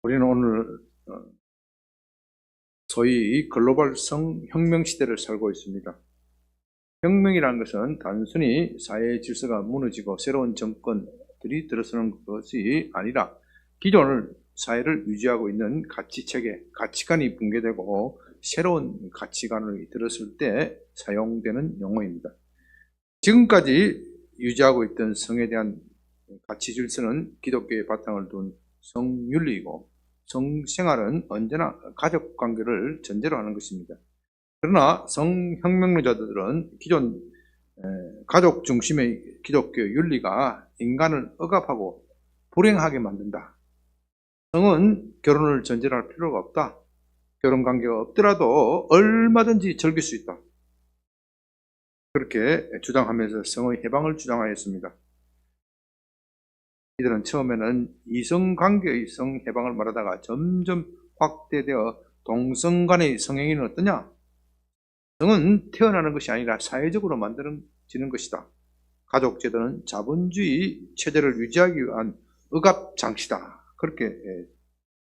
우리는 오늘 소위 글로벌 성혁명 시대를 살고 있습니다. 혁명이라는 것은 단순히 사회의 질서가 무너지고 새로운 정권들이 들어서는 것이 아니라 기존의 사회를 유지하고 있는 가치체계, 가치관이 붕괴되고 새로운 가치관을 들었을 때 사용되는 용어입니다. 지금까지 유지하고 있던 성에 대한 가치 질서는 기독교의 바탕을 둔 성윤리이고 성생활은 언제나 가족 관계를 전제로 하는 것입니다. 그러나 성혁명론자들은 기존 가족 중심의 기독교 윤리가 인간을 억압하고 불행하게 만든다. 성은 결혼을 전제로 할 필요가 없다. 결혼관계가 없더라도 얼마든지 즐길 수 있다. 그렇게 주장하면서 성의 해방을 주장하였습니다. 이들은 처음에는 이성관계의 성해방을 말하다가 점점 확대되어 동성 간의 성행위는 어떠냐? 성은 태어나는 것이 아니라 사회적으로 만들어지는 것이다. 가족제도는 자본주의 체제를 유지하기 위한 억압장치다. 그렇게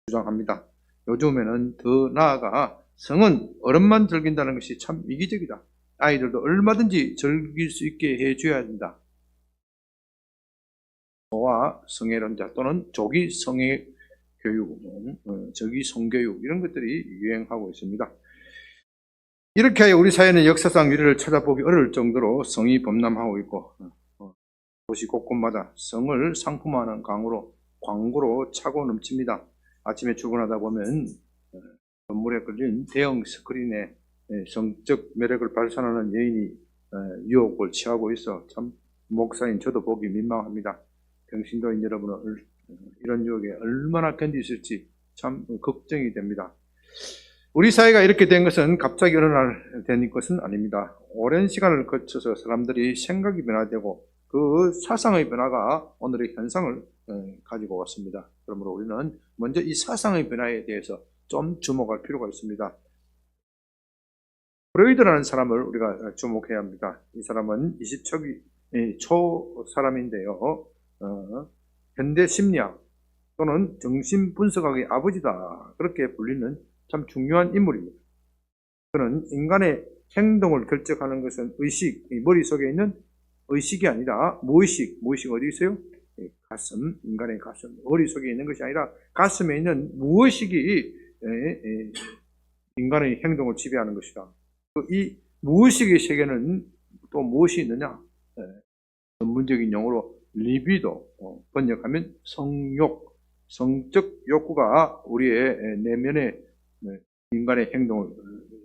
주장합니다. 요즘에는 더 나아가 성은 어른만 즐긴다는 것이 참 이기적이다. 아이들도 얼마든지 즐길 수 있게 해줘야 한다. 와 성애론자 또는 조기 성애 교육, 조기 성교육 이런 것들이 유행하고 있습니다. 이렇게 하여 우리 사회는 역사상 미래를 찾아보기 어려울 정도로 성이 범람하고 있고 도시 곳곳마다 성을 상품화하는 광고로 차고 넘칩니다. 아침에 출근하다 보면 건물에 걸린 대형 스크린에 성적 매력을 발산하는 여인이 유혹을 취하고 있어 참 목사인 저도 보기 민망합니다. 평신도인 여러분은 이런 유혹에 얼마나 견디실지 참 걱정이 됩니다. 우리 사회가 이렇게 된 것은 갑자기 어느 날 된 것은 아닙니다. 오랜 시간을 거쳐서 사람들이 생각이 변화되고 그 사상의 변화가 오늘의 현상을 가지고 왔습니다. 그러므로 우리는 먼저 이 사상의 변화에 대해서 좀 주목할 필요가 있습니다. 프로이드라는 사람을 우리가 주목해야 합니다. 이 사람은 20세기 초 사람인데요. 현대 심리학 또는 정신분석학의 아버지다. 그렇게 불리는 참 중요한 인물입니다. 그는 인간의 행동을 결정하는 것은 의식, 머릿속에 있는 의식이 아니라 무의식 어디 있어요? 가슴, 인간의 가슴, 머릿속에 있는 것이 아니라 가슴에 있는 무의식이 인간의 행동을 지배하는 것이다. 이 무의식의 세계는 또 무엇이 있느냐? 전문적인 용어로 리비도, 번역하면 성욕, 성적 욕구가 우리의 내면에 인간의 행동을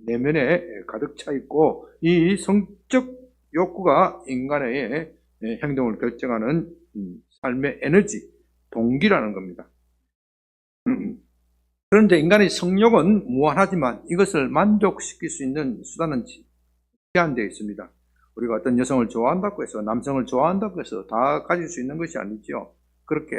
내면에 가득 차 있고 이 성적 욕구가 인간의 행동을 결정하는 삶의 에너지, 동기라는 겁니다. 그런데 인간의 성욕은 무한하지만 이것을 만족시킬 수 있는 수단은 제한되어 있습니다. 우리가 어떤 여성을 좋아한다고 해서 남성을 좋아한다고 해서 다 가질 수 있는 것이 아니죠. 그렇게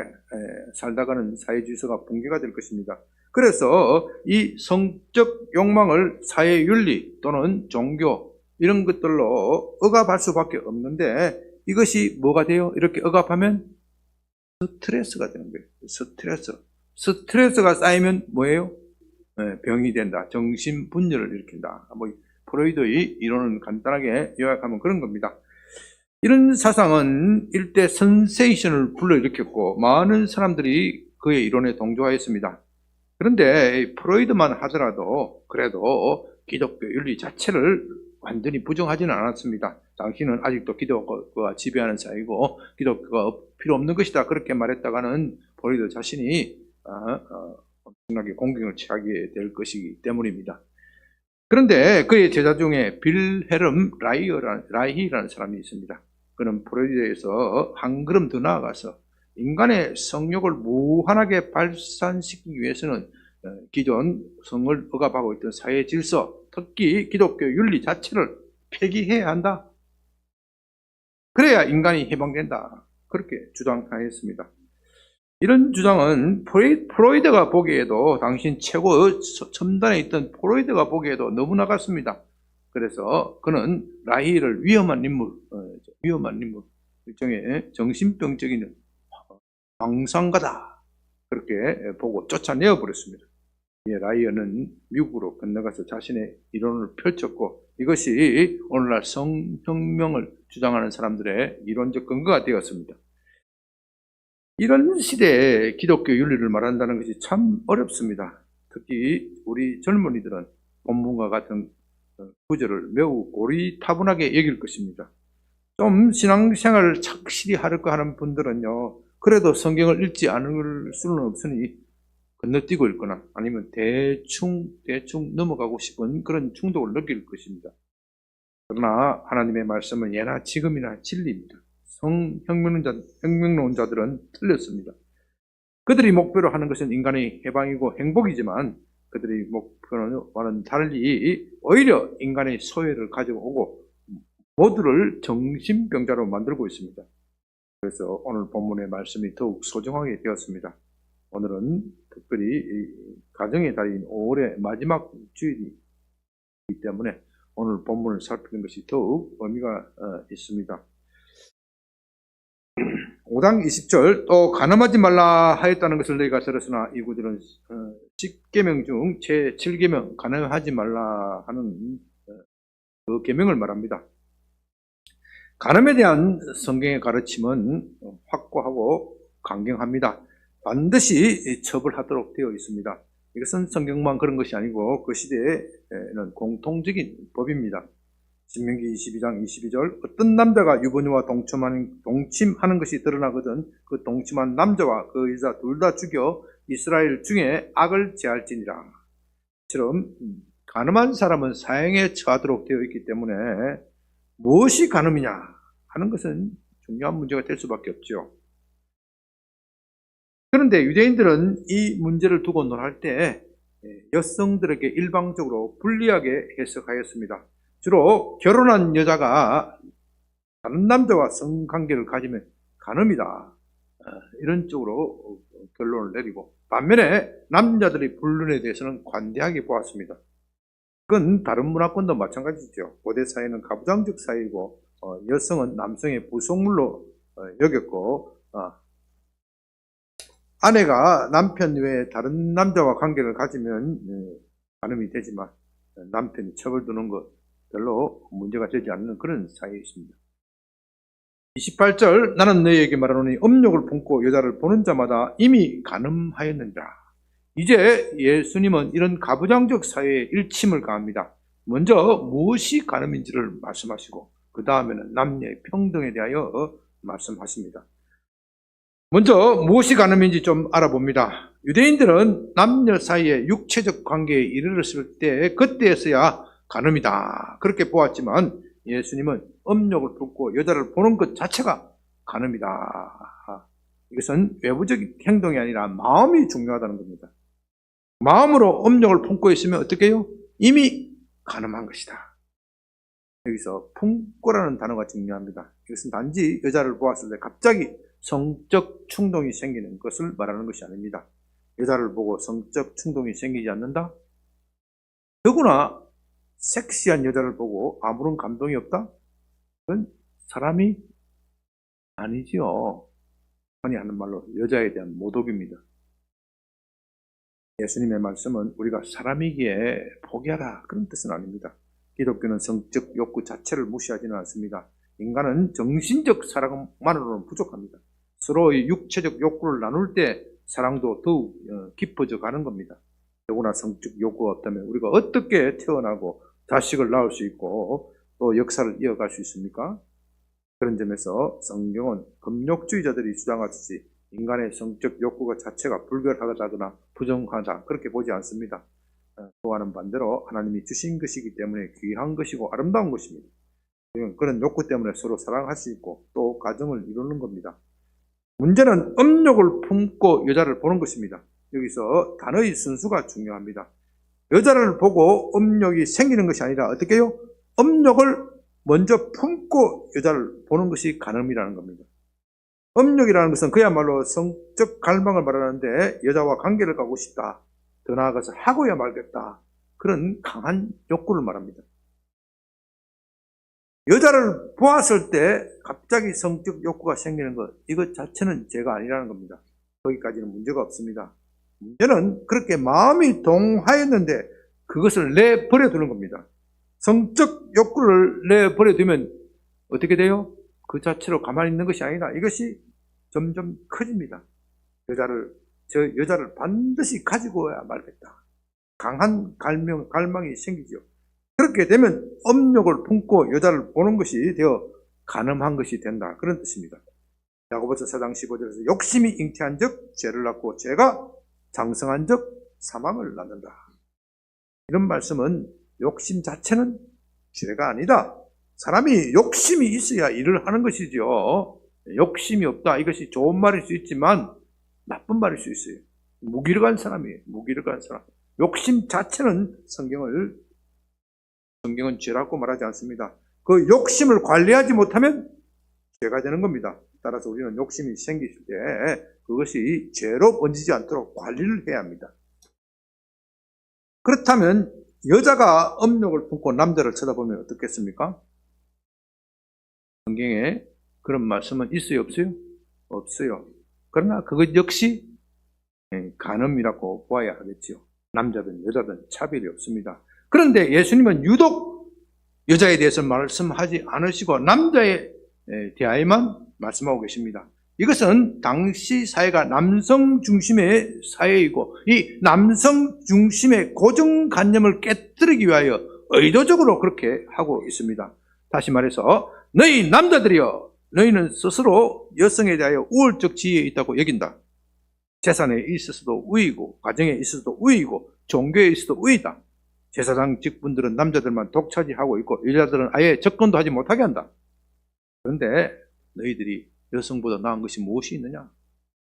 살다가는 사회 질서가 붕괴가 될 것입니다. 그래서 이 성적 욕망을 사회윤리 또는 종교 이런 것들로 억압할 수밖에 없는데 이것이 뭐가 돼요? 이렇게 억압하면 스트레스가 되는 거예요. 스트레스가 쌓이면 뭐예요? 병이 된다. 정신분열을 일으킨다. 프로이드의 이론은 간단하게 요약하면 그런 겁니다. 이런 사상은 일대 센세이션을 불러일으켰고 많은 사람들이 그의 이론에 동조하였습니다. 그런데 프로이드만 하더라도 그래도 기독교 윤리 자체를 완전히 부정하지는 않았습니다. 당신은 아직도 기독교가 지배하는 사회이고 기독교가 필요 없는 것이다 그렇게 말했다가는 프로이드 자신이 엄청나게 공경을 취하게 될 것이기 때문입니다. 그런데 그의 제자 중에 빌헤름 라이히라는 사람이 있습니다. 그는 프로이드에서 한 걸음 더 나아가서 인간의 성욕을 무한하게 발산시키기 위해서는 기존 성을 억압하고 있던 사회 질서, 특히 기독교 윤리 자체를 폐기해야 한다. 그래야 인간이 해방된다. 그렇게 주장하였습니다. 이런 주장은 프로이드가 보기에도 당신 최고 첨단에 있던 프로이드가 보기에도 너무 나갔습니다. 그래서 그는 라히를 위험한 인물, 일종의 정신병적인 황상가다 그렇게 보고 쫓아내어 버렸습니다. 라이언은 미국으로 건너가서 자신의 이론을 펼쳤고 이것이 오늘날 성혁명을 주장하는 사람들의 이론적 근거가 되었습니다. 이런 시대에 기독교 윤리를 말한다는 것이 참 어렵습니다. 특히 우리 젊은이들은 본문과 같은 구절을 매우 고리타분하게 여길 것입니다. 좀 신앙생활을 착실히 하려고 하는 분들은요, 그래도 성경을 읽지 않을 수는 없으니 건너뛰고 읽거나 아니면 대충 넘어가고 싶은 그런 충동을 느낄 것입니다. 그러나 하나님의 말씀은 예나 지금이나 진리입니다. 성혁명론자들은 틀렸습니다. 그들이 목표로 하는 것은 인간의 해방이고 행복이지만 그들이 목표와는 달리 오히려 인간의 소외를 가져오고 모두를 정신병자로 만들고 있습니다. 그래서 오늘 본문의 말씀이 더욱 소중하게 되었습니다. 오늘은 특별히 가정의 달인 5월의 마지막 주일이기 때문에 오늘 본문을 살피는 것이 더욱 의미가 있습니다. 5장 20절 또 가늠하지 말라 하였다는 것을 너희가 들었으나 이 구절은 10계명 중 제7계명 가늠하지 말라 하는 그 계명을 말합니다. 간음에 대한 성경의 가르침은 확고하고 강경합니다. 반드시 처벌하도록 되어 있습니다. 이것은 성경만 그런 것이 아니고 그 시대에는 공통적인 법입니다. 신명기 22장 22절 어떤 남자가 유부녀와 동침하는 것이 드러나거든 그 동침한 남자와 그 여자 둘 다 죽여 이스라엘 중에 악을 제할지니라. 이처럼 간음한 사람은 사형에 처하도록 되어 있기 때문에 무엇이 간음이냐 하는 것은 중요한 문제가 될 수밖에 없죠. 그런데 유대인들은 이 문제를 두고 논할 때 여성들에게 일방적으로 불리하게 해석하였습니다. 주로 결혼한 여자가 다른 남자와 성관계를 가지면 간음이다 이런 쪽으로 결론을 내리고 반면에 남자들의 불륜에 대해서는 관대하게 보았습니다. 그건 다른 문화권도 마찬가지죠. 고대 사회는 가부장적 사회이고 여성은 남성의 부속물로 여겼고 아내가 남편 외에 다른 남자와 관계를 가지면 간음이 되지만 남편이 처벌두는 것 별로 문제가 되지 않는 그런 사회에 있습니다. 28절 나는 너희에게 말하노니 음욕을 품고 여자를 보는 자마다 이미 간음하였느니라. 이제 예수님은 이런 가부장적 사회에 일침을 가합니다. 먼저 무엇이 간음인지를 말씀하시고 그 다음에는 남녀의 평등에 대하여 말씀하십니다. 먼저 무엇이 간음인지 좀 알아봅니다. 유대인들은 남녀 사이에 육체적 관계에 이르렀을 때 그때에서야 간음이다 그렇게 보았지만 예수님은 음욕을 품고 여자를 보는 것 자체가 간음이다. 이것은 외부적인 행동이 아니라 마음이 중요하다는 겁니다. 마음으로 음욕을 품고 있으면 어떻게 해요? 이미 간음한 것이다. 여기서 품고라는 단어가 중요합니다. 이것은 단지 여자를 보았을 때 갑자기 성적 충동이 생기는 것을 말하는 것이 아닙니다. 여자를 보고 성적 충동이 생기지 않는다? 더구나 섹시한 여자를 보고 아무런 감동이 없다? 그건 사람이 아니지요. 흔히 하는 말로 여자에 대한 모독입니다. 예수님의 말씀은 우리가 사람이기에 포기하라 그런 뜻은 아닙니다. 기독교는 성적 욕구 자체를 무시하지는 않습니다. 인간은 정신적 사랑만으로는 부족합니다. 서로의 육체적 욕구를 나눌 때 사랑도 더욱 깊어져 가는 겁니다. 더구나 성적 욕구가 없다면 우리가 어떻게 태어나고 자식을 낳을 수 있고 또 역사를 이어갈 수 있습니까? 그런 점에서 성경은 금욕주의자들이 주장하듯이 인간의 성적 욕구가 자체가 불결하다거나 부정하다 그렇게 보지 않습니다. 그와는 반대로 하나님이 주신 것이기 때문에 귀한 것이고 아름다운 것입니다. 그런 욕구 때문에 서로 사랑할 수 있고 또 가정을 이루는 겁니다. 문제는 음욕을 품고 여자를 보는 것입니다. 여기서 단어의 순수가 중요합니다. 여자를 보고 음욕이 생기는 것이 아니라 어떻게 해요? 음욕을 먼저 품고 여자를 보는 것이 간음이라는 겁니다. 음욕이라는 것은 그야말로 성적 갈망을 말하는데 여자와 관계를 가고 싶다. 더 나아가서 하고야 말겠다. 그런 강한 욕구를 말합니다. 여자를 보았을 때 갑자기 성적 욕구가 생기는 것, 이것 자체는 죄가 아니라는 겁니다. 거기까지는 문제가 없습니다. 문제는 그렇게 마음이 동하였는데 그것을 내버려 두는 겁니다. 성적 욕구를 내버려 두면 어떻게 돼요? 그 자체로 가만히 있는 것이 아니라 이것이 점점 커집니다. 저 여자를 반드시 가지고 와야 말겠다. 강한 갈망이 생기죠. 그렇게 되면 업욕을 품고 여자를 보는 것이 되어 간음한 것이 된다. 그런 뜻입니다. 야고보서 4장 15절에서 욕심이 잉태한 적 죄를 낳고 죄가 장성한 적 사망을 낳는다. 이런 말씀은 욕심 자체는 죄가 아니다. 사람이 욕심이 있어야 일을 하는 것이죠. 욕심이 없다. 이것이 좋은 말일 수 있지만 나쁜 말일 수 있어요. 무기력한 사람이에요. 무기력한 사람. 욕심 자체는 성경은 죄라고 말하지 않습니다. 그 욕심을 관리하지 못하면 죄가 되는 겁니다. 따라서 우리는 욕심이 생기실 때 그것이 죄로 번지지 않도록 관리를 해야 합니다. 그렇다면 여자가 업욕을 품고 남자를 쳐다보면 어떻겠습니까? 성경에 그런 말씀은 있어요, 없어요? 없어요. 그러나 그것 역시 간음이라고 보아야 하겠지요. 남자든 여자든 차별이 없습니다. 그런데 예수님은 유독 여자에 대해서 말씀하지 않으시고 남자에 대하여만 말씀하고 계십니다. 이것은 당시 사회가 남성 중심의 사회이고 이 남성 중심의 고정관념을 깨뜨리기 위하여 의도적으로 그렇게 하고 있습니다. 다시 말해서 너희 남자들이여, 너희는 스스로 여성에 대하여 우월적 지위에 있다고 여긴다. 재산에 있어서도 우위고 가정에 있어서도 우위고 종교에 있어서도 우위다. 제사장 직분들은 남자들만 독차지하고 있고 여자들은 아예 접근도 하지 못하게 한다. 그런데 너희들이 여성보다 나은 것이 무엇이 있느냐?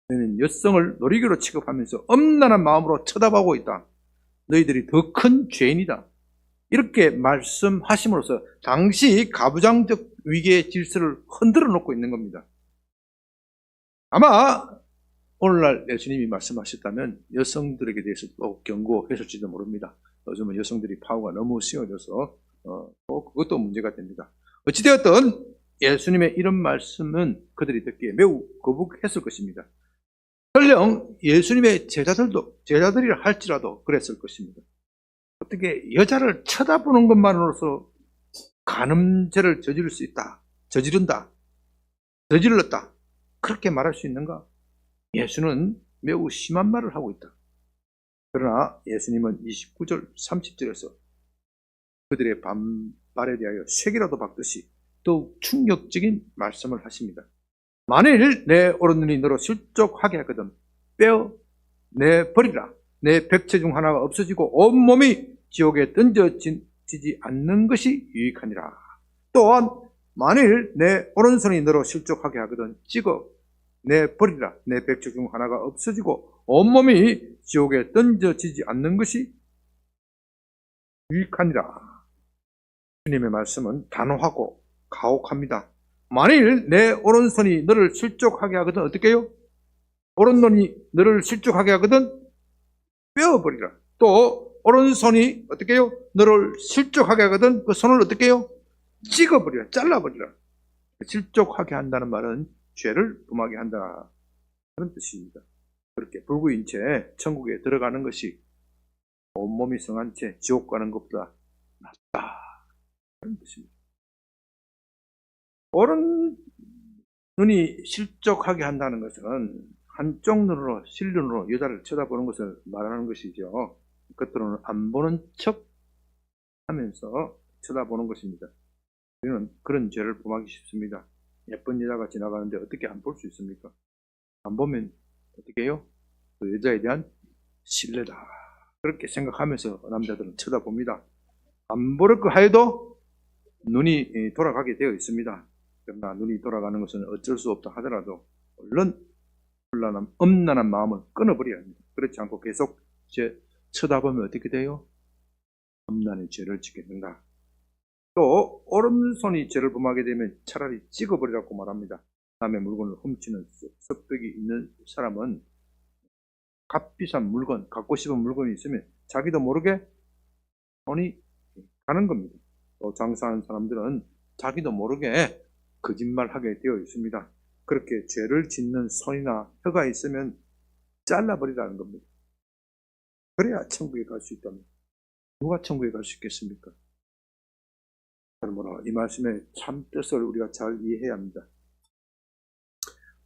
너희는 여성을 놀이기로 취급하면서 엄란한 마음으로 쳐다보고 있다. 너희들이 더 큰 죄인이다. 이렇게 말씀하심으로써 당시 가부장적 위계의 질서를 흔들어 놓고 있는 겁니다. 아마 오늘날 예수님이 말씀하셨다면 여성들에게 대해서 또 경고했을지도 모릅니다. 요즘은 여성들이 파워가 너무 심해져서 그것도 문제가 됩니다. 어찌되었든 예수님의 이런 말씀은 그들이 듣기에 매우 거북했을 것입니다. 설령 예수님의 제자들이라 할지라도 그랬을 것입니다. 어떻게 여자를 쳐다보는 것만으로서 간음죄를 저지를 수 있다, 저질렀다, 그렇게 말할 수 있는가? 예수는 매우 심한 말을 하고 있다. 그러나 예수님은 29절 30절에서 그들의 반발에 대하여 쇠기라도 박듯이 더욱 충격적인 말씀을 하십니다. 만일 내 오른눈이 너로 실족하게 하거든 빼어 내버리라. 내 백체 중 하나가 없어지고 온몸이 지옥에 던져지지 않는 것이 유익하니라. 또한 만일 내 오른손이 너로 실족하게 하거든 찍어 내버리라. 내 백체 중 하나가 없어지고 온몸이 지옥에 던져지지 않는 것이 유익하니라. 주님의 말씀은 단호하고 가혹합니다. 만일 내 오른손이 너를 실족하게 하거든 어떻게 해요? 오른손이 너를 실족하게 하거든 빼어버리라. 또 오른손이 어떻게 해요? 너를 실족하게 하거든 그 손을 어떻게 해요? 찍어버리라. 잘라버리라. 실족하게 한다는 말은 죄를 범하게 한다, 그런 뜻입니다. 그렇게 불구인 채 천국에 들어가는 것이 온몸이 성한 채 지옥 가는 것보다 낫다, 그런 뜻입니다. 오른 눈이 실족하게 한다는 것은 한쪽 눈으로, 실눈으로 여자를 쳐다보는 것을 말하는 것이죠. 겉으로는 안 보는 척 하면서 쳐다보는 것입니다. 우리는 그런 죄를 범하기 쉽습니다. 예쁜 여자가 지나가는데 어떻게 안 볼 수 있습니까? 안 보면 어떻게 해요? 그 여자에 대한 신뢰다, 그렇게 생각하면서 남자들은 쳐다봅니다. 안 보를 거 하여도 눈이 돌아가게 되어 있습니다. 그러나 눈이 돌아가는 것은 어쩔 수 없다 하더라도 얼른 엄란한 마음을 끊어버려야 합니다. 그렇지 않고 계속 쳐다보면 어떻게 돼요? 엄란의 죄를 짓게 된다. 또 오른손이 죄를 범하게 되면 차라리 찍어버리라고 말합니다. 남의 물건을 훔치는 습득이 있는 사람은 값비싼 물건, 갖고 싶은 물건이 있으면 자기도 모르게 손이 가는 겁니다. 또 장사하는 사람들은 자기도 모르게 거짓말하게 되어 있습니다. 그렇게 죄를 짓는 손이나 혀가 있으면 잘라버리라는 겁니다. 그래야 천국에 갈 수 있다면 누가 천국에 갈 수 있겠습니까? 그러므로 이 말씀의 참 뜻을 우리가 잘 이해해야 합니다.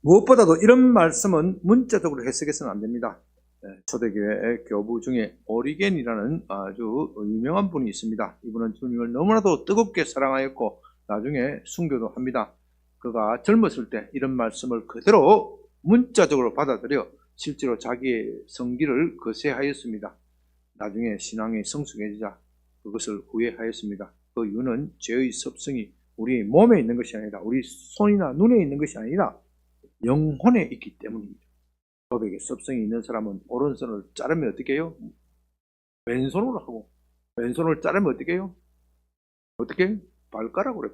무엇보다도 이런 말씀은 문자적으로 해석해서는 안 됩니다. 초대교회 교부 중에 오리겐이라는 아주 유명한 분이 있습니다. 이분은 주님을 너무나도 뜨겁게 사랑하였고 나중에 순교도 합니다. 그가 젊었을 때 이런 말씀을 그대로 문자적으로 받아들여 실제로 자기의 성기를 거세하였습니다. 나중에 신앙이 성숙해지자 그것을 후회하였습니다. 그 이유는 죄의 습성이 우리 몸에 있는 것이 아니라 우리 손이나 눈에 있는 것이 아니라 영혼에 있기 때문입니다. 법에게 습성이 있는 사람은 오른손을 자르면 어떻게 해요? 왼손으로 하고, 왼손을 자르면 어떻게 해요? 어떻게 해요? 발가락으로 해요.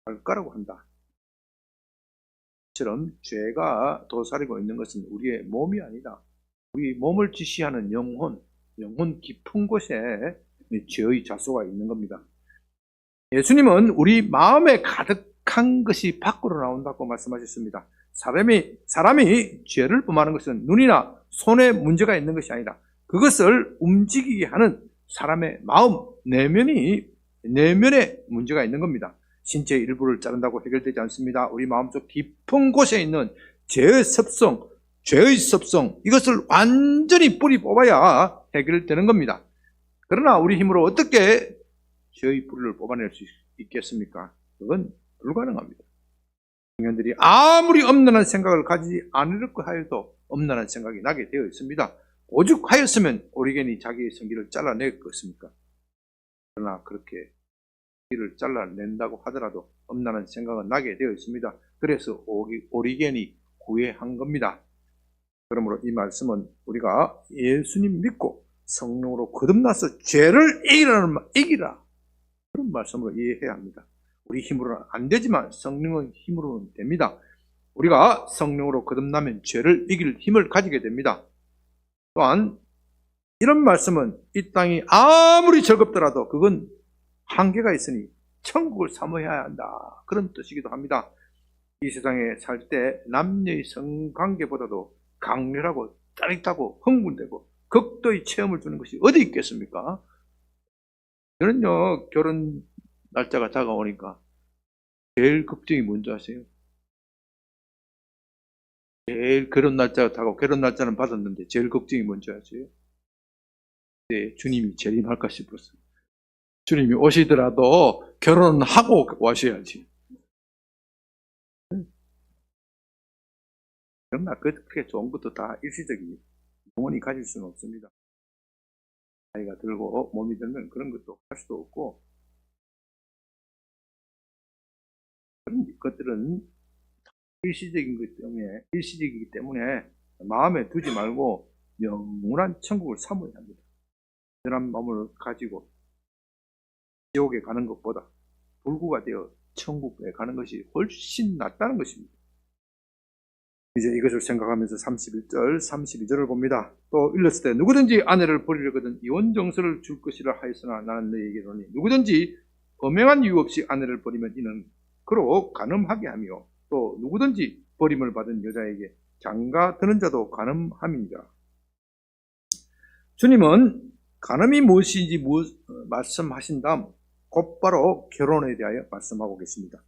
발가락으로 한다. 처럼 죄가 도사리고 있는 것은 우리의 몸이 아니라 우리 몸을 지시하는 영혼 깊은 곳에 죄의 자소가 있는 겁니다. 예수님은 우리 마음에 가득한 것이 밖으로 나온다고 말씀하셨습니다. 사람이 죄를 범하는 것은 눈이나 손에 문제가 있는 것이 아니라 그것을 움직이게 하는 사람의 마음, 내면에 문제가 있는 겁니다. 신체의 일부를 자른다고 해결되지 않습니다. 우리 마음속 깊은 곳에 있는 죄의 습성, 이것을 완전히 뿌리 뽑아야 해결되는 겁니다. 그러나 우리 힘으로 어떻게 죄의 뿌리를 뽑아낼 수 있겠습니까? 그건 불가능합니다. 청년들이 아무리 엄란한 생각을 가지지 않으려고 하여도 엄란한 생각이 나게 되어 있습니다. 오죽하였으면 오리겐이 자기의 성기를 잘라냈겠습니까? 그러나 그렇게 성기를 잘라낸다고 하더라도 엄란한 생각은 나게 되어 있습니다. 그래서 오리겐이 후회한 겁니다. 그러므로 이 말씀은 우리가 예수님 믿고 성령으로 거듭나서 죄를 이기라 그런 말씀으로 이해해야 합니다. 우리 힘으로는 안 되지만 성령의 힘으로는 됩니다. 우리가 성령으로 거듭나면 죄를 이길 힘을 가지게 됩니다. 또한 이런 말씀은 이 땅이 아무리 즐겁더라도 그건 한계가 있으니 천국을 사모해야 한다 그런 뜻이기도 합니다. 이 세상에 살 때 남녀의 성관계보다도 강렬하고 짜릿하고 흥분되고 극도의 체험을 주는 것이 어디 있겠습니까? 저는요, 결혼 날짜가 다가오니까 제일 걱정이 뭔지 아세요? 제일 결혼 날짜가 다가오고 결혼 날짜는 받았는데 제일 걱정이 뭔지 아세요? 네, 주님이 재림할까 싶었어요. 주님이 오시더라도 결혼하고 와셔야지. 그러나 그렇게 좋은 것도 다 일시적입니다. 영원히 가질 수는 없습니다. 나이가 들고 몸이 들면 그런 것도 할 수도 없고 그런 것들은 일시적이기 때문에 마음에 두지 말고 영원한 천국을 사모해야 합니다. 그런 마음을 가지고 지옥에 가는 것보다 불구가 되어 천국에 가는 것이 훨씬 낫다는 것입니다. 이제 이것을 생각하면서 31절, 32절을 봅니다. 또 일렀을 때 누구든지 아내를 버리려거든 이혼 정서를 줄 것이라 하였으나 나는 너희에게 이르노니 누구든지 범행한 이유 없이 아내를 버리면 이는 그로 간음하게 하며 또 누구든지 버림을 받은 여자에게 장가 드는 자도 간음함이니라. 주님은 간음이 무엇인지 말씀하신 다음 곧바로 결혼에 대하여 말씀하고 계십니다.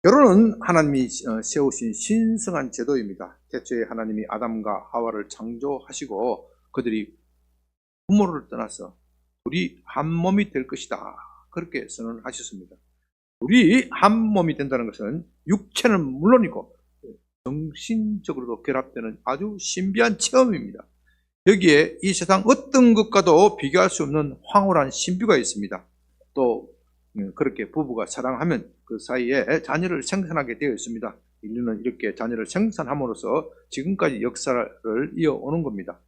결혼은 하나님이 세우신 신성한 제도입니다. 태초에 하나님이 아담과 하와를 창조하시고 그들이 부모를 떠나서 둘이 한 몸이 될 것이다. 그렇게 선언하셨습니다. 둘이 한 몸이 된다는 것은 육체는 물론이고 정신적으로도 결합되는 아주 신비한 체험입니다. 여기에 이 세상 어떤 것과도 비교할 수 없는 황홀한 신비가 있습니다. 또 그렇게 부부가 사랑하면 그 사이에 자녀를 생산하게 되어 있습니다. 인류는 이렇게 자녀를 생산함으로써 지금까지 역사를 이어오는 겁니다.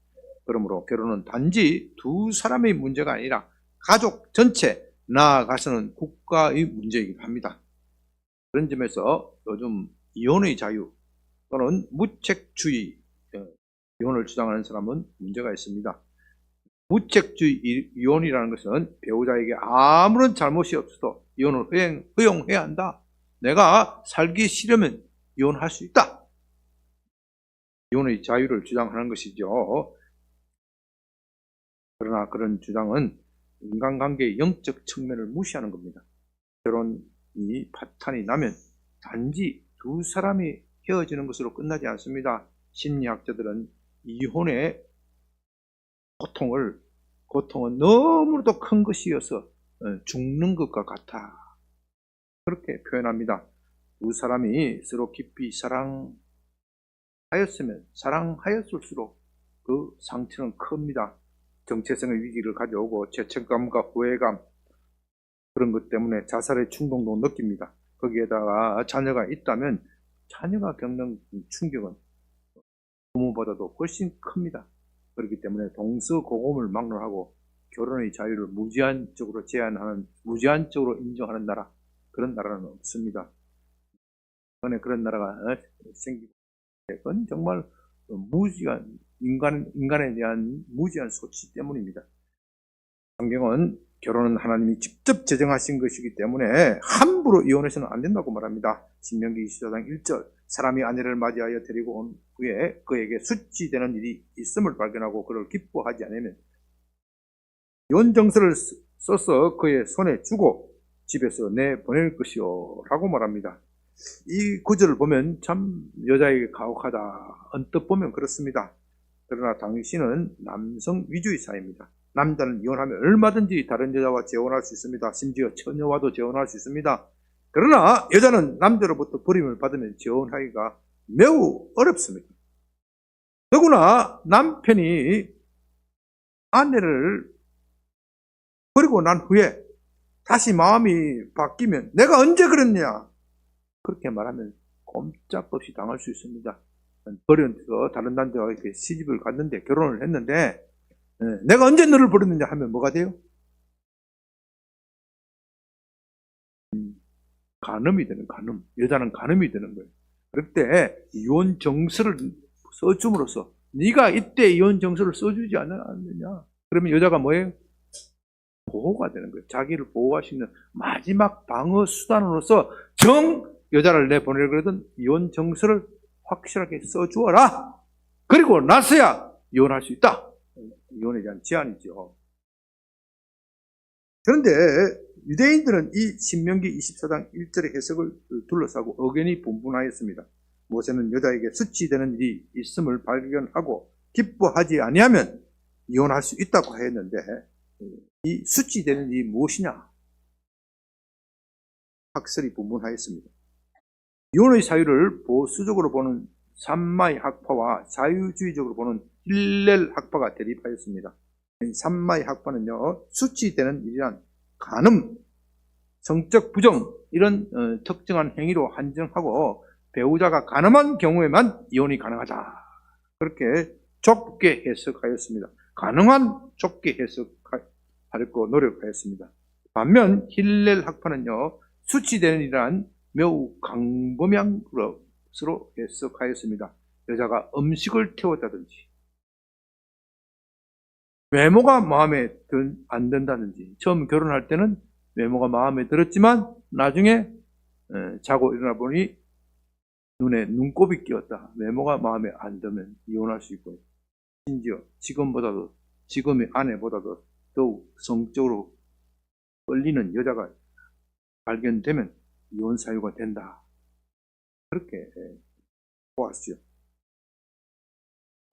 그러므로 결혼은 단지 두 사람의 문제가 아니라 가족 전체, 나아가서는 국가의 문제이기도 합니다. 그런 점에서 요즘 이혼의 자유 또는 무책주의, 이혼을 주장하는 사람은 문제가 있습니다. 무책주의 이혼이라는 것은 배우자에게 아무런 잘못이 없어도 이혼을 허용해야 한다. 내가 살기 싫으면 이혼할 수 있다. 이혼의 자유를 주장하는 것이죠. 그러나 그런 주장은 인간관계의 영적 측면을 무시하는 겁니다. 결혼이 파탄이 나면 단지 두 사람이 헤어지는 것으로 끝나지 않습니다. 심리학자들은 이혼의 고통은 너무나도 큰 것이어서 죽는 것과 같아, 그렇게 표현합니다. 두 사람이 서로 깊이 사랑하였을수록 그 상처는 큽니다. 정체성의 위기를 가져오고 죄책감과 후회감, 그런 것 때문에 자살의 충동도 느낍니다. 거기에다가 자녀가 있다면 자녀가 겪는 충격은 부모보다도 훨씬 큽니다. 그렇기 때문에 동서고금을 막론하고 결혼의 자유를 무제한적으로 제한하는, 무제한적으로 인정하는 나라, 그런 나라는 없습니다. 이번에 그런 나라가 생기고, 그건 정말 무지한 인간에 대한 무지한 소치 때문입니다. 성경은 결혼은 하나님이 직접 제정하신 것이기 때문에 함부로 이혼해서는 안 된다고 말합니다. 신명기 24장 1절, 사람이 아내를 맞이하여 데리고 온 후에 그에게 수치되는 일이 있음을 발견하고 그를 기뻐하지 않으면 이혼정서를 써서 그의 손에 주고 집에서 내보낼 것이요 라고 말합니다. 이 구절을 보면 참 여자에게 가혹하다, 언뜻 보면 그렇습니다. 그러나 당신은 남성 위주의 사회입니다. 남자는 이혼하면 얼마든지 다른 여자와 재혼할 수 있습니다. 심지어 처녀와도 재혼할 수 있습니다. 그러나 여자는 남자로부터 버림을 받으면 재혼하기가 매우 어렵습니다. 더구나 남편이 아내를 버리고 난 후에 다시 마음이 바뀌면 내가 언제 그랬냐, 그렇게 말하면 꼼짝없이 당할 수 있습니다. 버려서 다른 남자와 이렇게 시집을 갔는데, 결혼을 했는데, 내가 언제 너를 버렸느냐 하면 뭐가 돼요? 간음이 되는, 간음. 여자는 간음이 되는 거예요. 그럴 때 이혼 정서를 써줌으로써 네가 이때 이혼 정서를 써주지 않느냐, 그러면 여자가 뭐예요? 보호가 되는 거예요. 자기를 보호할 수 있는 마지막 방어 수단으로서 여자를 내보내려 그러던 이혼 정서를 확실하게 써주어라. 그리고 나서야 이혼할 수 있다. 이혼에 대한 제한이죠. 그런데 유대인들은 이 신명기 24장 1절의 해석을 둘러싸고 의견이 분분하였습니다. 모세는 여자에게 수치되는 일이 있음을 발견하고 기뻐하지 아니하면 이혼할 수 있다고 했는데, 이 수치되는 일이 무엇이냐? 학설이 분분하였습니다. 이혼의 사유를 보수적으로 보는 삼마이 학파와 자유주의적으로 보는 힐렐 학파가 대립하였습니다. 삼마이 학파는요, 수치되는 일이란 간음, 성적 부정, 이런 특정한 행위로 한정하고 배우자가 간음한 경우에만 이혼이 가능하다, 그렇게 좁게 해석하였습니다. 가능한 좁게 해석하려고 노력하였습니다. 반면 힐렐 학파는요, 수치되는 일이란 매우 광범위한 것으로 해석하였습니다. 여자가 음식을 태웠다든지, 외모가 마음에 안 든다든지, 처음 결혼할 때는 외모가 마음에 들었지만 나중에 자고 일어나 보니 눈에 눈곱이 끼었다, 외모가 마음에 안 들면 이혼할 수 있고요. 심지어 지금의 아내보다도 더욱 성적으로 끌리는 여자가 발견되면 이혼 사유가 된다, 그렇게 보았죠.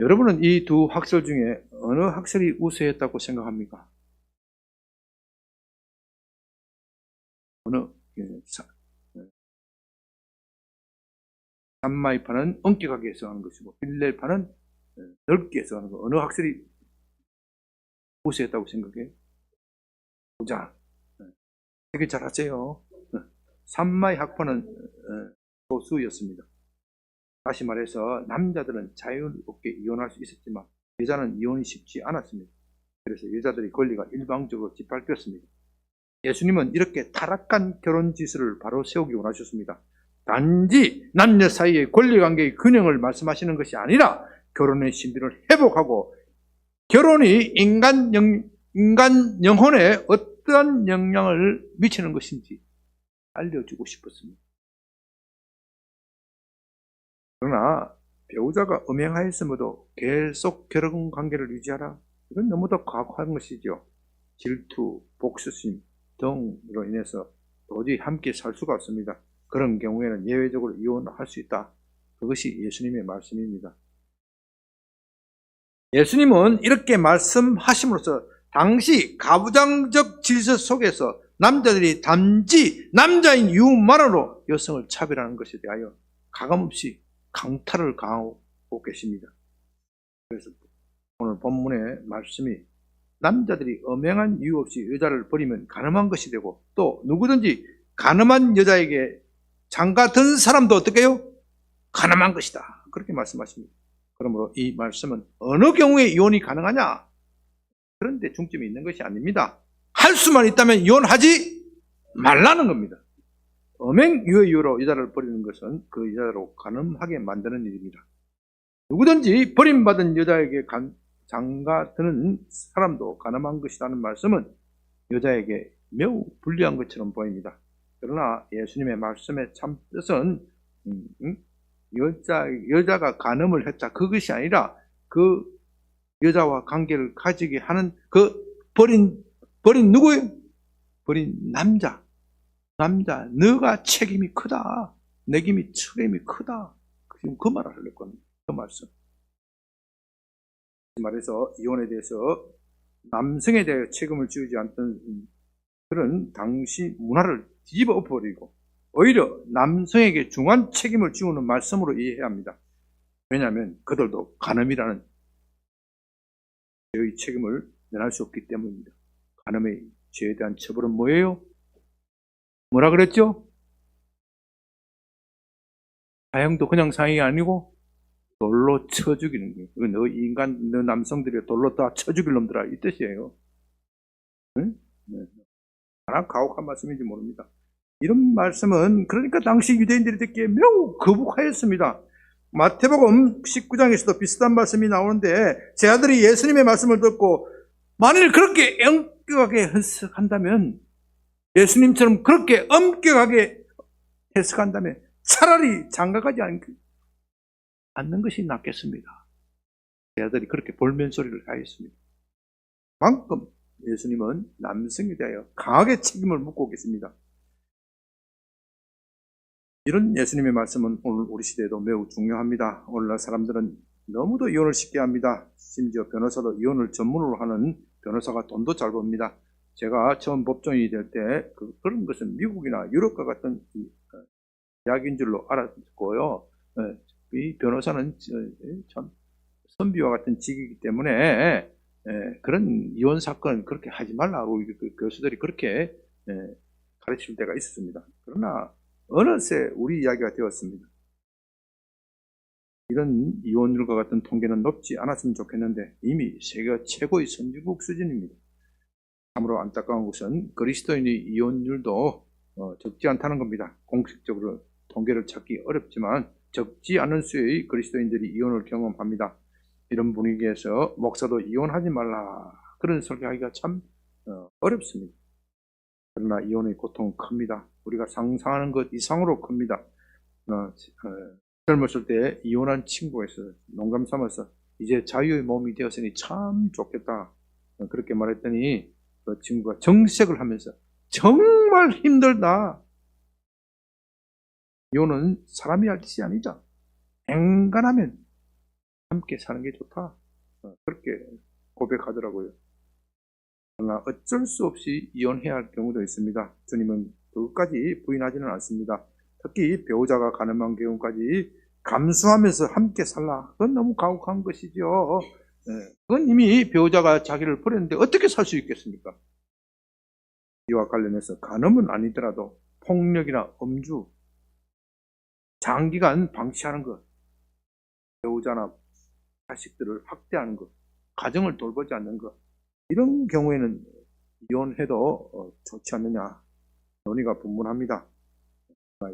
여러분은 이 두 학설 중에 어느 학설이 우세했다고 생각합니까? 삼마이파는 엄격하게 해석하는 것이고 힐렐파는 넓게 해석하는 것, 어느 학설이 우세했다고 생각해요? 보자, 되게 잘하세요. 삼마이 학파는 소수였습니다. 다시 말해서 남자들은 자유롭게 이혼할 수 있었지만 여자는 이혼이 쉽지 않았습니다. 그래서 여자들의 권리가 일방적으로 짓밟혔습니다. 예수님은 이렇게 타락한 결혼 질서를 바로 세우기 원하셨습니다. 단지 남녀 사이의 권리관계의 균형을 말씀하시는 것이 아니라 결혼의 신비를 회복하고 결혼이 인간 영혼에 어떠한 영향을 미치는 것인지 알려주고 싶었습니다. 그러나 배우자가 음행하였음에도 계속 결혼 관계를 유지하라. 이건 너무도 과학한 것이죠. 질투, 복수심 등으로 인해서 도저히 함께 살 수가 없습니다. 그런 경우에는 예외적으로 이혼할 수 있다. 그것이 예수님의 말씀입니다. 예수님은 이렇게 말씀하심으로써 당시 가부장적 질서 속에서 남자들이 단지 남자인 이유만으로 여성을 차별하는 것에 대하여 가감없이 강탈을 가하고 계십니다. 그래서 오늘 본문의 말씀이 남자들이 엄행한 이유 없이 여자를 버리면 가늠한 것이 되고, 또 누구든지 가늠한 여자에게 장가든 사람도 어떻게 해요? 가늠한 것이다. 그렇게 말씀하십니다. 그러므로 이 말씀은 어느 경우에 이혼이 가능하냐? 그런데 중점이 있는 것이 아닙니다. 할 수만 있다면 이혼하지 말라는 겁니다. 엄행 유의 이유로 여자를 버리는 것은 그 여자로 가늠하게 만드는 일입니다. 누구든지 버림받은 여자에게 장가드는 사람도 가늠한 것이라는 말씀은 여자에게 매우 불리한 것처럼 보입니다. 그러나 예수님의 말씀의 참 뜻은 여자가 간음을 했다, 그것이 아니라 그 여자와 관계를 가지게 하는 그 버린 누구예요? 버린 남자, 너가 책임이 크다, 내김이 책임이 크다. 지금 그 말을 하려고 합니다. 그 말씀. 말해서 이혼에 대해서 남성에 대해 책임을 지우지 않던 그런 당시 문화를 뒤집어 엎어버리고 오히려 남성에게 중한 책임을 지우는 말씀으로 이해해야 합니다. 왜냐하면 그들도 간음이라는 죄의 책임을 면할 수 없기 때문입니다. 간음의 죄에 대한 처벌은 뭐예요? 뭐라 그랬죠? 사형도 그냥 사형이 아니고 돌로 쳐 죽이는 거예요. 너 남성들이 돌로 다 쳐 죽일 놈들아, 이 뜻이에요. 응? 하나 가혹한 말씀인지 모릅니다. 이런 말씀은 그러니까 당시 유대인들이 듣기에 매우 거북하였습니다. 마태복음 19장에서도 비슷한 말씀이 나오는데, 제 아들이 예수님의 말씀을 듣고 만일 그렇게 엄격하게 해석한다면, 예수님처럼 그렇게 엄격하게 해석한다면 차라리 장가가지 않는 것이 낫겠습니다. 제 아들이 그렇게 볼멘소리를 하였습니다. 그만큼 예수님은 남성에 대하여 강하게 책임을 묻고 계십니다. 이런 예수님의 말씀은 오늘 우리 시대에도 매우 중요합니다. 오늘날 사람들은 너무도 이혼을 쉽게 합니다. 심지어 변호사도 이혼을 전문으로 하는 변호사가 돈도 잘 법니다. 제가 처음 법조인이 될 때 그런 것은 미국이나 유럽과 같은 이야기인 줄로 알았고요. 이 변호사는 참 선비와 같은 직이기 때문에 그런 이혼 사건은 그렇게 하지 말라고 교수들이 그렇게 가르칠 때가 있었습니다. 그러나 어느새 우리 이야기가 되었습니다. 이런 이혼율과 같은 통계는 높지 않았으면 좋겠는데 이미 세계 최고의 선진국 수준입니다. 참으로 안타까운 것은 그리스도인의 이혼율도 적지 않다는 겁니다. 공식적으로 통계를 찾기 어렵지만 적지 않은 수의 그리스도인들이 이혼을 경험합니다. 이런 분위기에서 목사도 이혼하지 말라 그런 설교하기가 참 어렵습니다. 그러나 이혼의 고통은 큽니다. 우리가 상상하는 것 이상으로 큽니다. 젊었을 때 이혼한 친구에서 농담 삼아서 이제 자유의 몸이 되었으니 참 좋겠다 그렇게 말했더니 그 친구가 정색을 하면서 정말 힘들다. 이혼은 사람이 할 짓이 아니다. 엔간하면 함께 사는 게 좋다. 그렇게 고백하더라고요. 그러나 어쩔 수 없이 이혼해야 할 경우도 있습니다. 주님은 그것까지 부인하지는 않습니다. 특히 배우자가 가늠한 경우까지 감수하면서 함께 살라. 그건 너무 가혹한 것이죠. 그건 이미 배우자가 자기를 버렸는데 어떻게 살 수 있겠습니까? 이와 관련해서 간음은 아니더라도 폭력이나 음주, 장기간 방치하는 것, 배우자나 자식들을 학대하는 것, 가정을 돌보지 않는 것, 이런 경우에는 이혼해도 좋지 않느냐 논의가 분분합니다.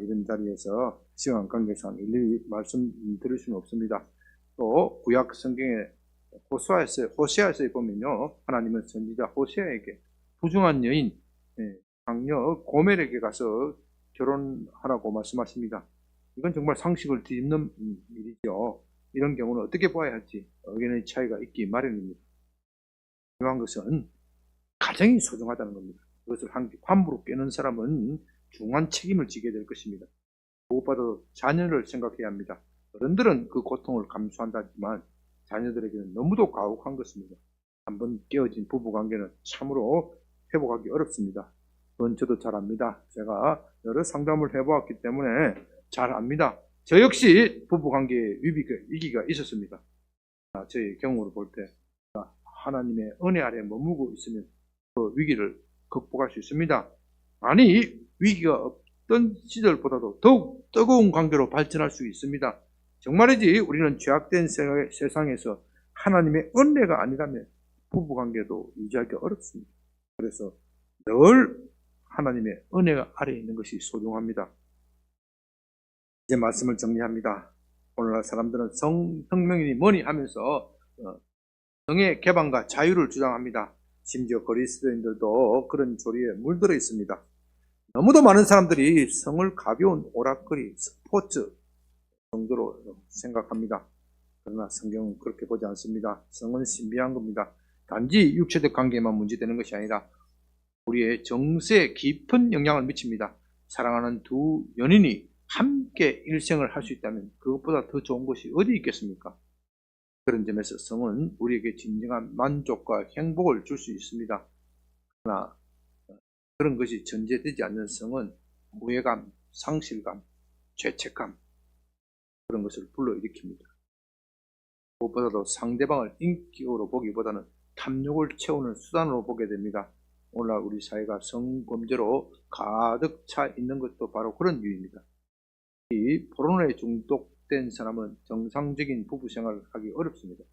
이런 자리에서 시간 관계상 일일이 말씀드릴 수는 없습니다. 또 구약 성경에 호세아에서 보면요, 하나님은 선지자 호세아에게 부정한 여인 장녀 고멜에게 가서 결혼하라고 말씀하십니다. 이건 정말 상식을 뒤집는 일이죠. 이런 경우는 어떻게 보아야 할지 의견의 차이가 있기 마련입니다. 중요한 것은 가정이 소중하다는 겁니다. 그것을 함부로 깨는 사람은 중한 책임을 지게 될 것입니다. 무엇보다도 자녀를 생각해야 합니다. 어른들은 그 고통을 감수한다지만 자녀들에게는 너무도 가혹한 것입니다. 한번 깨어진 부부관계는 참으로 회복하기 어렵습니다. 그건 저도 잘 압니다. 제가 여러 상담을 해보았기 때문에 잘 압니다. 저 역시 부부관계에 위기가 있었습니다. 저의 경우를 볼 때 하나님의 은혜 아래 머무고 있으면 그 위기를 극복할 수 있습니다. 아니, 위기가 없던 시절보다도 더욱 뜨거운 관계로 발전할 수 있습니다. 정말이지 우리는 죄악된 세상에서 하나님의 은혜가 아니라면 부부관계도 유지하기 어렵습니다. 그래서 늘 하나님의 은혜가 아래에 있는 것이 소중합니다. 이제 말씀을 정리합니다. 오늘날 사람들은 성혁명이니 뭐니 하면서 성의 개방과 자유를 주장합니다. 심지어 그리스도인들도 그런 조리에 물들어 있습니다. 너무도 많은 사람들이 성을 가벼운 오락거리, 스포츠 정도로 생각합니다. 그러나 성경은 그렇게 보지 않습니다. 성은 신비한 겁니다. 단지 육체적 관계만 문제되는 것이 아니라 우리의 정서에 깊은 영향을 미칩니다. 사랑하는 두 연인이 함께 일생을 할 수 있다면 그것보다 더 좋은 것이 어디 있겠습니까? 그런 점에서 성은 우리에게 진정한 만족과 행복을 줄 수 있습니다. 그러나 그런 것이 전제되지 않는 성은 후회감, 상실감, 죄책감 그런 것을 불러일으킵니다. 무엇보다도 상대방을 인격으로 보기보다는 탐욕을 채우는 수단으로 보게 됩니다. 오늘날 우리 사회가 성범죄로 가득 차 있는 것도 바로 그런 이유입니다. 이 포르노에 중독된 사람은 정상적인 부부 생활을 하기 어렵습니다.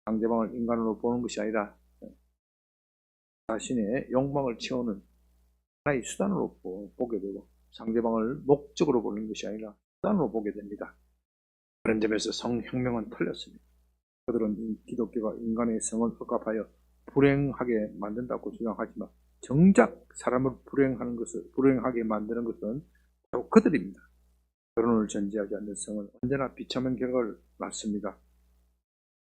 상대방을 인간으로 보는 것이 아니라 자신의 욕망을 채우는 하나의 수단으로 보게 되고 상대방을 목적으로 보는 것이 아니라 수단으로 보게 됩니다. 그런 점에서 성혁명은 틀렸습니다. 그들은 기독교가 인간의 성을 억압하여 불행하게 만든다고 주장하지만 정작 사람을 불행하게 만드는 것은 바로 그들입니다. 결혼을 전제하지 않는 성은 언제나 비참한 결과를 낳습니다.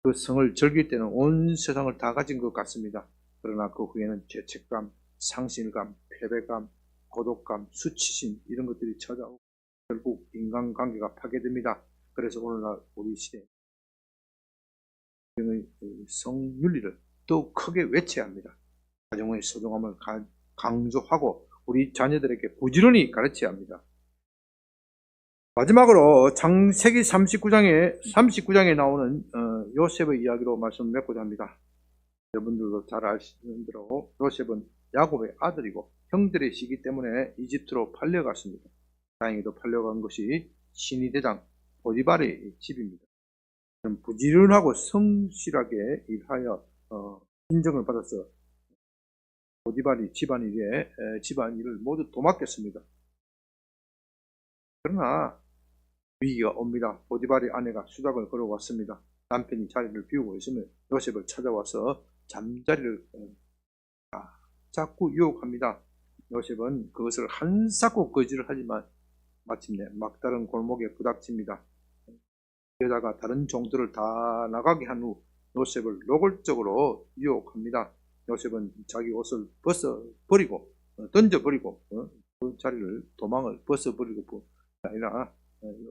그 성을 즐길 때는 온 세상을 다 가진 것 같습니다. 그러나 그 후에는 죄책감, 상실감, 패배감, 고독감, 수치심 이런 것들이 찾아오고 결국 인간관계가 파괴됩니다. 그래서 오늘날 우리 시대의 성윤리를 더 크게 외쳐야 합니다. 가정의 소중함을 강조하고 우리 자녀들에게 부지런히 가르쳐야 합니다. 마지막으로 창세기 39장에 나오는 요셉의 이야기로 말씀을 맺고자 합니다. 여러분들도 잘 아시는 대로 요셉은 야곱의 아들이고 형들의 시기 때문에 이집트로 팔려갔습니다. 다행히도 팔려간 것이 신의대장 보디발의 집입니다. 부지런하고 성실하게 일하여 인정을 받아서 보디발이 집안일을 모두 도맡겼습니다. 그러나 위기가 옵니다. 보디발의 아내가 수작을 걸어왔습니다. 남편이 자리를 비우고 있으면 요셉을 찾아와서 잠자리를 자꾸 유혹합니다. 요셉은 그것을 한사코 거절을 하지만 마침내 막다른 골목에 부닥칩니다. 여자가 다른 종들을 다 나가게 한 후 요셉을 노골적으로 유혹합니다. 요셉은 자기 옷을 벗어버리고 던져버리고 그 자리를 도망을 벗어버리고 아니라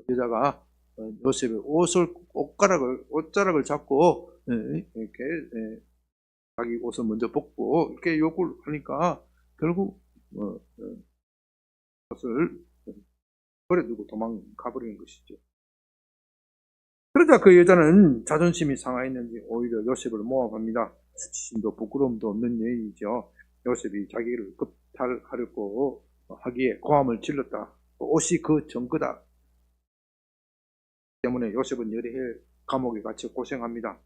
여자가 요셉의 옷자락을 잡고 이렇게 자기 옷을 먼저 벗고 이렇게 욕을 하니까 결국 옷을 버려두고 도망가버리는 것이죠. 그러자 그 여자는 자존심이 상하였는지 오히려 요셉을 모함합니다. 수치심도 부끄러움도 없는 여인이죠. 요셉이 자기를 겁탈하려고 하기에 고함을 질렀다. 옷이 그 증거다. 때문에 요셉은 여러 해 감옥에 갇혀 고생합니다.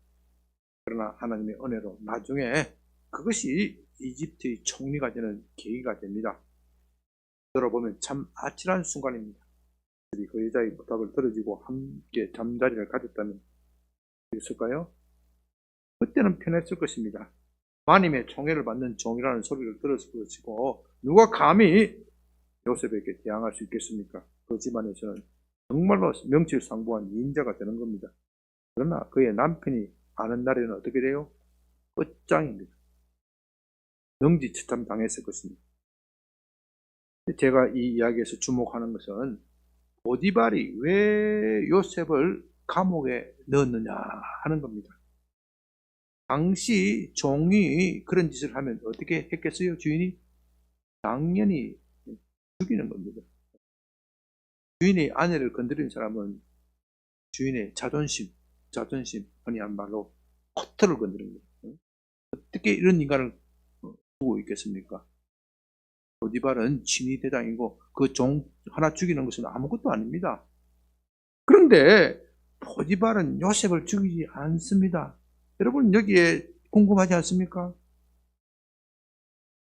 그러나 하나님의 은혜로 나중에 그것이 이집트의 총리가 되는 계기가 됩니다. 들어보면 참 아찔한 순간입니다. 그 여자의 부탁을 들어주고 함께 잠자리를 가졌다면 있을까요? 그때는 편했을 것입니다. 마님의 총애를 받는 종이라는 소리를 들었을 것이고 누가 감히 요셉에게 대항할 수 있겠습니까? 그 집안에서는 정말로 명실상부한 인자가 되는 겁니다. 그러나 그의 남편이 아는 날에는 어떻게 돼요? 끝장입니다. 능지처참 당했을 것입니다. 제가 이 이야기에서 주목하는 것은 보디발이 왜 요셉을 감옥에 넣었느냐 하는 겁니다. 당시 종이 그런 짓을 하면 어떻게 했겠어요? 주인이? 당연히 죽이는 겁니다. 주인의 아내를 건드린 사람은 주인의 자존심, 흔히한 말로 코트를 건드린 거예요. 어떻게 이런 인간을 두고 있겠습니까? 보디발은 친위 대장이고 그 종 하나 죽이는 것은 아무것도 아닙니다. 그런데 보디발은 요셉을 죽이지 않습니다. 여러분 여기에 궁금하지 않습니까?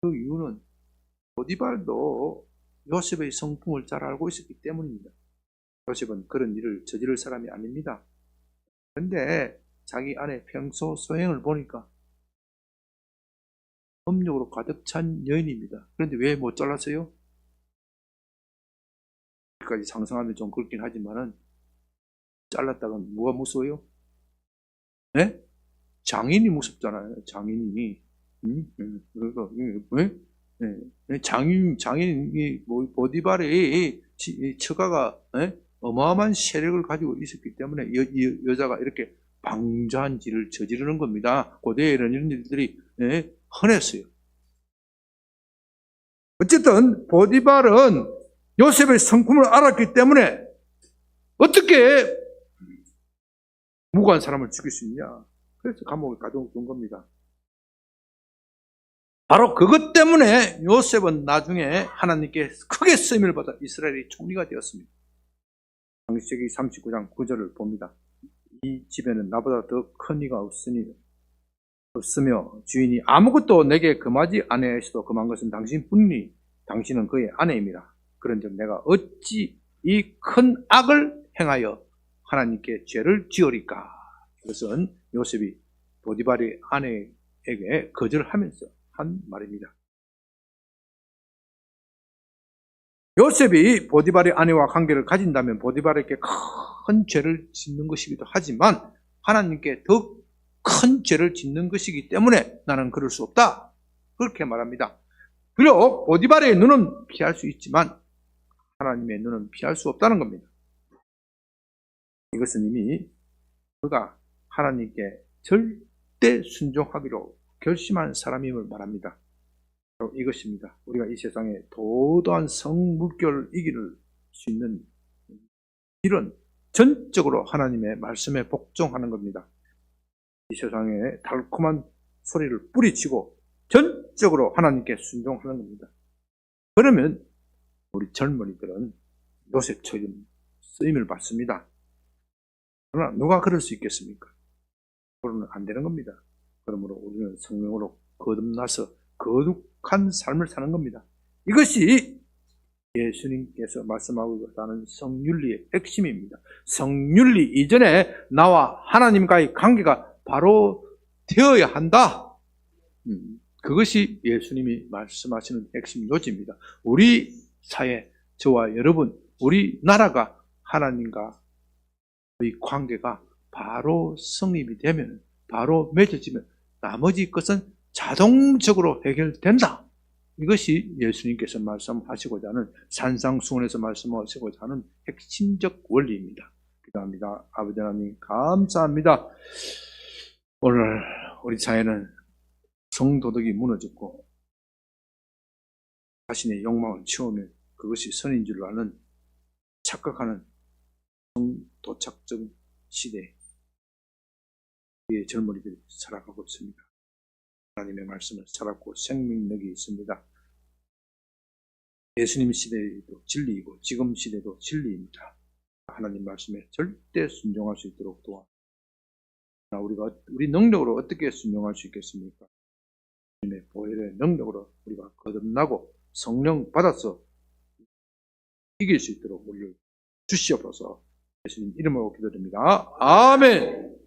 그 이유는 보디발도 요셉의 성품을 잘 알고 있었기 때문입니다. 요셉은 그런 일을 저지를 사람이 아닙니다. 그런데 자기 아내 평소 소행을 보니까 음욕으로 가득 찬 여인입니다. 그런데 왜 못 잘랐어요? 여기까지 상상하면 좀 그렇긴 하지만은 잘랐다가 뭐가 무서워요? 네? 장인이 무섭잖아요. 장인이. 그래서 네? 장인이 보디발의 처가가 어마어마한 세력을 가지고 있었기 때문에 여자가 이렇게 방자한 짓을 저지르는 겁니다. 고대에 이런 일들이 흔했어요. 어쨌든 보디발은 요셉의 성품을 알았기 때문에 어떻게 무고한 사람을 죽일 수 있냐. 그래서 감옥에 가둬둔 겁니다. 바로 그것 때문에 요셉은 나중에 하나님께 크게 쓰임을 받아 이스라엘의 총리가 되었습니다. 창세기 39장 9절을 봅니다. 이 집에는 나보다 더 큰 이가 없으며 주인이 아무것도 내게 금하지 아니하여서도 금한 것은 당신뿐이니 당신은 그의 아내입니다. 그런즉 내가 어찌 이 큰 악을 행하여 하나님께 죄를 지으리까. 이것은 요셉이 보디발의 아내에게 거절하면서 한 말입니다. 요셉이 보디발의 아내와 관계를 가진다면 보디발에게 큰 죄를 짓는 것이기도 하지만 하나님께 더 큰 죄를 짓는 것이기 때문에 나는 그럴 수 없다. 그렇게 말합니다. 비록 보디발의 눈은 피할 수 있지만 하나님의 눈은 피할 수 없다는 겁니다. 이것은 이미 그가 하나님께 절대 순종하기로 결심한 사람임을 말합니다. 바로 이것입니다. 우리가 이 세상에 도도한 성물결을 이길 수 있는 길은 전적으로 하나님의 말씀에 복종하는 겁니다. 이 세상에 달콤한 소리를 뿌리치고 전적으로 하나님께 순종하는 겁니다. 그러면 우리 젊은이들은 요셉처럼 쓰임을 받습니다. 그러나 누가 그럴 수 있겠습니까? 그러면 안 되는 겁니다. 그러므로 우리는 성령으로 거듭나서 거룩한 삶을 사는 겁니다. 이것이 예수님께서 말씀하고 있다는 성윤리의 핵심입니다. 성윤리 이전에 나와 하나님과의 관계가 바로 되어야 한다. 그것이 예수님이 말씀하시는 핵심 요지입니다. 우리 사회, 저와 여러분, 우리 나라가 하나님과의 관계가 바로 성립이 되면, 바로 맺어지면 나머지 것은 자동적으로 해결된다. 이것이 예수님께서 말씀하시고자 하는, 산상수훈에서 말씀하시고자 하는 핵심적 원리입니다. 기도합니다. 아버지 하나님 감사합니다. 오늘 우리 사회는 성도덕이 무너졌고 자신의 욕망을 채우며 그것이 선인 줄 아는, 착각하는 성도착적 시대에 우리의 젊은이들이 살아가고 있습니다. 하나님의 말씀을 살았고 생명력이 있습니다. 예수님 시대도 진리이고 지금 시대도 진리입니다. 하나님 말씀에 절대 순종할 수 있도록 우리가 우리 능력으로 어떻게 순종할 수 있겠습니까? 하나님의 보혈의 능력으로 우리가 거듭나고 성령 받아서 이길 수 있도록 우리를 주시옵소서. 예수님 이름으로 기도드립니다. 아멘.